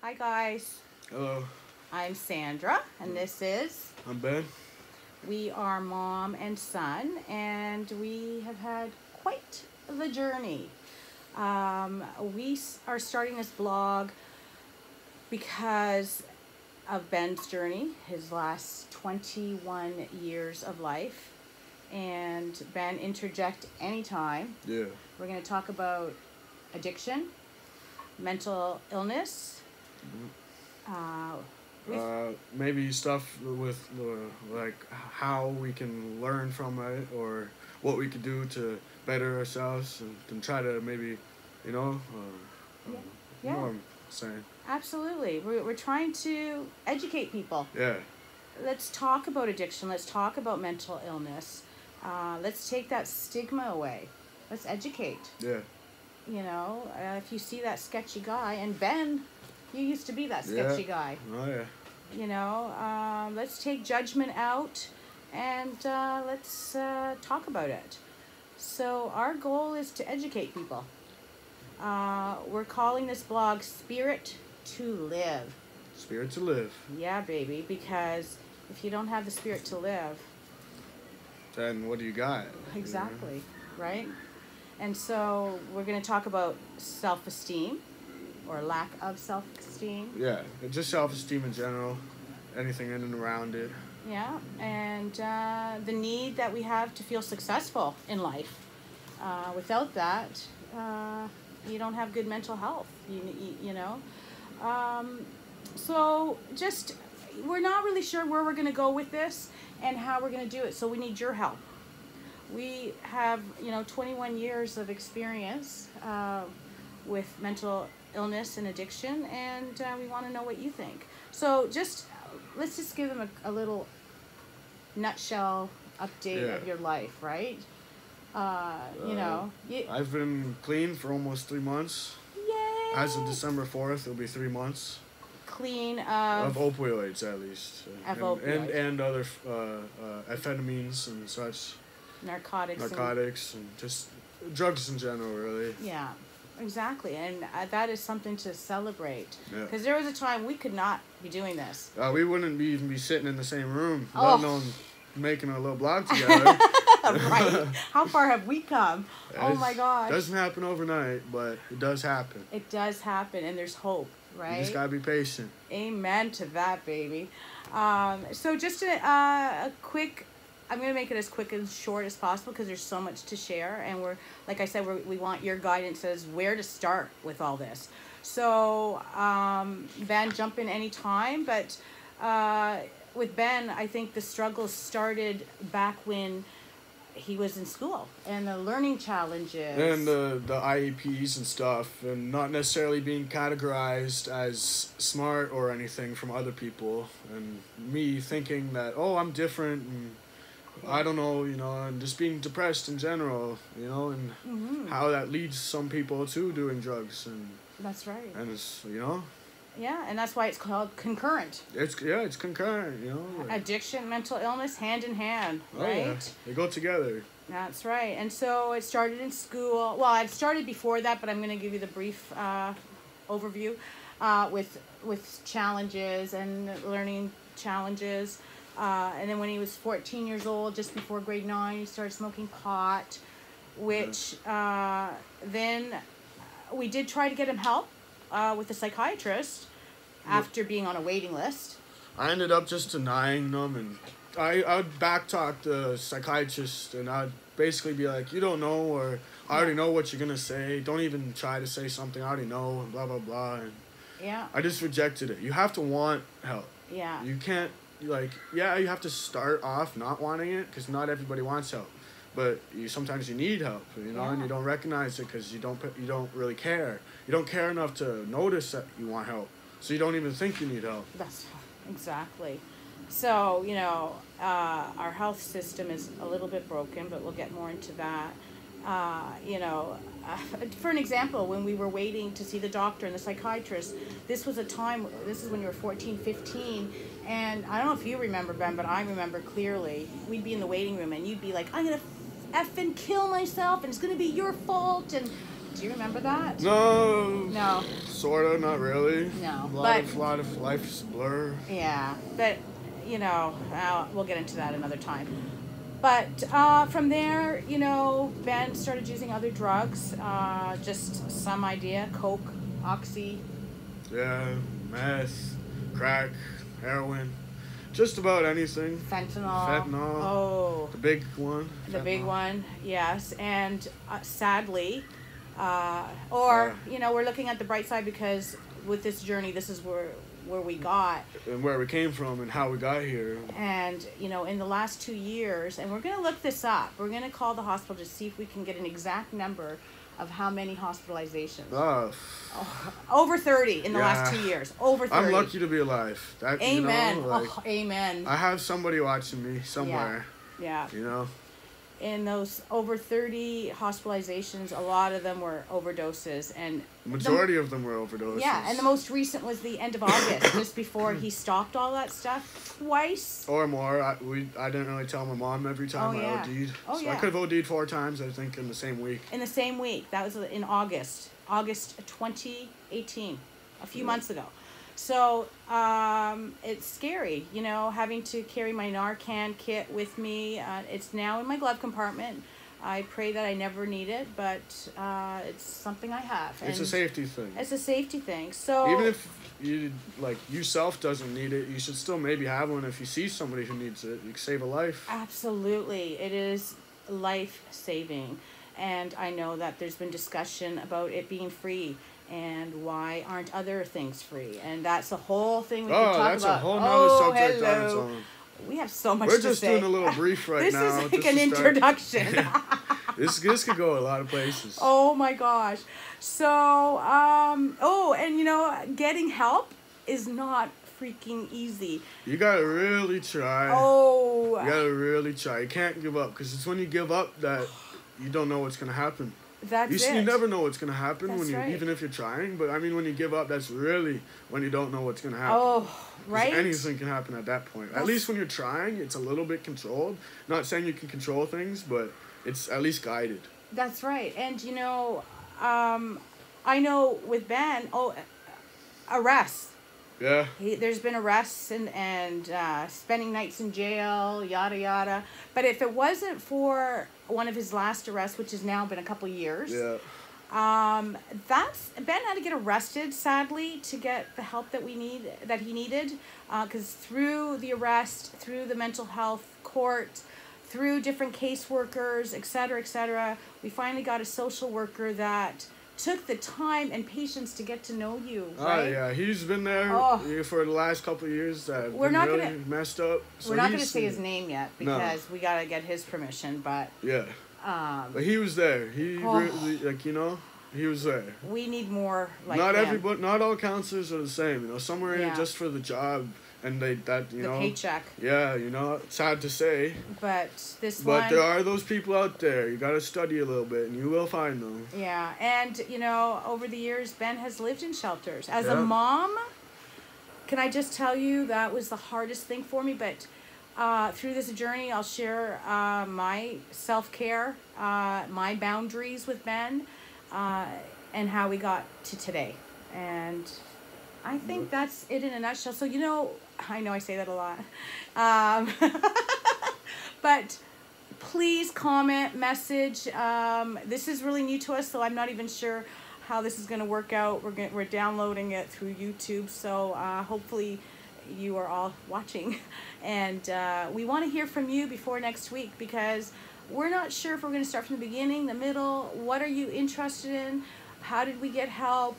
Hi guys, Hello, I'm Sandra and this is, I'm Ben. we are mom and son and we have had quite the journey. We are starting this blog because of Ben's journey, his last 21 years of life. And Ben, interject anytime. Yeah. We're going to talk about addiction, mental illness. Maybe stuff with like how we can learn from it or what we could do to better ourselves and try to maybe, you know, Yeah. you know what Yeah, I'm saying. absolutely. We're trying to educate people. Yeah. Let's talk about addiction. Let's talk about mental illness. Let's take that stigma away. Let's educate. Yeah. If you see that sketchy guy, and Ben, you used to be that sketchy guy. Oh yeah. Let's take judgment out and let's talk about it. So our goal is to educate people. We're calling this blog Spirit to Live. Spirit to live. Yeah, baby, because if you don't have the spirit to live, Then what do you got? exactly, right? And so we're going to talk about self-esteem or lack of self-esteem. Yeah. Just self-esteem in general. Anything in and around it. Yeah, and the need that we have to feel successful in life. Without that, you don't have good mental health. You know. So just we're not really sure where we're going to go with this and how we're going to do it. So we need your help. We have 21 years of experience with mental illness and addiction, and we want to know what you think. So let's just give them a little nutshell update of your life, right? I've been clean for almost 3 months. Yay! As of December 4th, it'll be 3 months. Clean Of opioids, at least. Of and, opioids. and other amphetamines and such. narcotics. And just drugs in general, really. Yeah, exactly. And that is something to celebrate. Yeah. Because there was a time we could not be doing this. We wouldn't even be sitting in the same room, Oh. let alone making a little blog together. Right? How far have we come? Oh my gosh. It doesn't happen overnight, but it does happen. It does happen, and there's hope, right? You just gotta be patient. Amen to that, baby. So just a quick, I'm going to make it as quick and short as possible because there's so much to share. And like I said, we want your guidance as where to start with all this. So, Ben, jump in anytime. But with Ben, I think the struggles started back when he was in school and the learning challenges. And the IEPs and stuff, and not necessarily being categorized as smart or anything from other people, and me thinking that, oh, I'm different, and I don't know, and just being depressed in general, and how that leads some people to doing drugs, and That's right. it's, Yeah, and that's why it's called concurrent. it's concurrent, like, Addiction, mental illness, hand in hand, oh, right? yeah, they go together. That's right. And so it started in school. Well, it started before that, but I'm going to give you the brief overview with challenges and learning challenges. And then when he was 14 years old, just before grade 9, he started smoking pot, which then we did try to get him help with a psychiatrist after being on a waiting list. I ended up just denying them, and I would backtalk the psychiatrist, and I'd basically be like, you don't know, or I already know what you're going to say. Don't even try to say something I already know, and blah, blah, blah. And Yeah. I just rejected it. You have to want help. Yeah. You can't, you have to start off not wanting it, because not everybody wants help. But sometimes you need help, Yeah. and you don't recognize it because you don't really care. You don't care enough to notice that you want help, so you don't even think you need help. That's exactly. So, our health system is a little bit broken, but we'll get more into that. For an example, when we were waiting to see the doctor and the psychiatrist, this is when you were 14, 15, and I don't know if you remember, Ben, but I remember clearly, we'd be in the waiting room, and you'd be like, I'm going to effing kill myself, and it's going to be your fault, and do you remember that? No. No. sorta, not really. No, A but lot of life's a blur. yeah, but you know, we'll get into that another time. But from there, you know, Ben started using other drugs. Just some idea: coke, oxy, Yeah, meth, crack, heroin, just about anything. fentanyl. Fentanyl, Oh, the big one. the big Fentanyl. one, yes. And sadly, or you know, we're looking at the bright side because with this journey, this is where we got. And where we came from and how we got here. And you know, in the last 2 years, and we're gonna look this up. We're gonna call the hospital to see if we can get an exact number of how many hospitalizations. Over 30 in the last 2 years. Over 30. I'm lucky to be alive. That, Amen. You know, like, amen. I have somebody watching me somewhere. Yeah. You know. In those over 30 hospitalizations, a lot of them were overdoses, and Majority of them were overdoses. yeah, and the most recent was the end of August, just before he stopped all that stuff twice. Or more. I didn't really tell my mom every time Oh, I yeah. OD'd. Oh, So yeah. I could have OD'd 4 times, I think, in the same week. In the same week, that was in August 2018, a few months ago. So it's scary, you know, having to carry my Narcan kit with me. It's now in my glove compartment. I pray that I never need it, but it's something I have. It's a And safety thing. It's a safety thing. So Even if you, like, yourself doesn't need it, you should still maybe have one if you see somebody who needs it. You can save a life. absolutely, it is life-saving. And I know that there's been discussion about it being free. And why aren't other things free? And that's a whole thing we could talk That's about. a whole nother subject on its hello. own. We have so much We're to just say. doing a little brief right this now. is like just an to start. introduction. This could go a lot of places. Oh my gosh. So, and you know, getting help is not freaking easy. You gotta really try. Oh. You gotta really try. You can't give up, because it's when you give up that you don't know what's gonna happen. That's it. You never know what's gonna happen That's when you, right. even if you're trying. But I mean, when you give up, that's really when you don't know what's gonna happen. Oh, 'Cause right? anything can happen at that point. At least when you're trying, it's a little bit controlled. Not saying you can control things, but it's at least guided. That's right. And you know, I know with Ben, arrests. Yeah. There's been arrests and spending nights in jail, yada yada. But if it wasn't for one of his last arrests, which has now been a couple years, Yeah. that's Ben had to get arrested, sadly, to get the help that he needed, because through the arrest, through the mental health court, through different caseworkers, etc., we finally got a social worker that took the time and patience to get to know you, right? Oh yeah, he's been there for the last couple of years. We're not really gonna messed up. So We're not going to say his name yet No. because we got to get his permission, but Yeah, but he was there. He really, like, you know, he was there. we need more like Not him. everybody, not all counselors are the same. You know, some are in Yeah. it just for the job, and you the know, paycheck. yeah, you know, it's sad to say, But this but one, there are those people out there. You gotta study a little bit, and you will find them. yeah, and you know, over the years, Ben has lived in shelters. As a Yeah. mom, can I just tell you that was the hardest thing for me? But through this journey, I'll share my self-care, my boundaries with Ben, and how we got to today. And I think that's it in a nutshell. So, you know I say that a lot. But please comment, message. This is really new to us, so I'm not even sure how this is going to work out. We're downloading it through YouTube, so hopefully you are all watching. And we want to hear from you before next week, because we're not sure if we're going to start from the beginning, the middle. What are you interested in? How did we get help?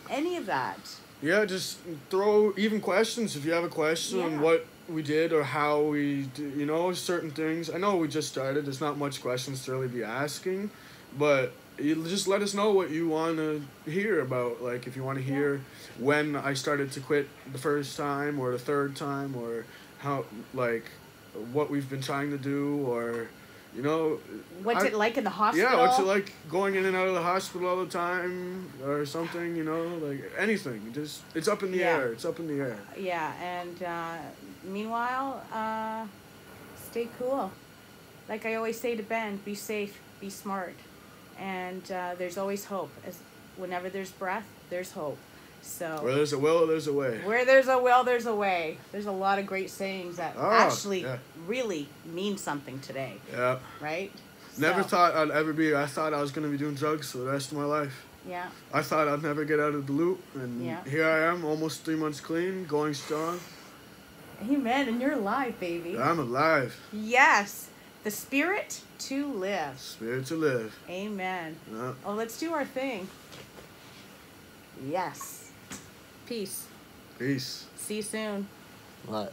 Any of that. Yeah, just throw even questions if you have a question on Yeah. what we did or how we do, you know, certain things. I know we just started. There's not much questions to really be asking, but you just let us know what you want to hear about. Like, if you want to hear when I started to quit the first time or the third time, or how, like, what we've been trying to do, or, you know, What's it like in the hospital? yeah, what's it like going in and out of the hospital all the time or something, you know, like anything. Just, it's up in the Yeah. air. It's up in the air. Yeah, and meanwhile, stay cool. Like I always say to Ben, be safe, be smart, and there's always hope. As whenever there's breath, there's hope. So Where there's a will, there's a way. where there's a will, there's a way. There's a lot of great sayings that actually really mean something today. Yeah. Right? Never So, thought I'd ever be. I thought I was gonna be doing drugs for the rest of my life. Yeah. I thought I'd never get out of the loop, and Yeah. here I am, almost 3 months clean, going strong. Amen. And you're alive, baby. I'm alive. Yes. The spirit to live. Spirit to live. Amen. Yeah. Oh, let's do our thing. Yes. Peace. Peace. See you soon. What?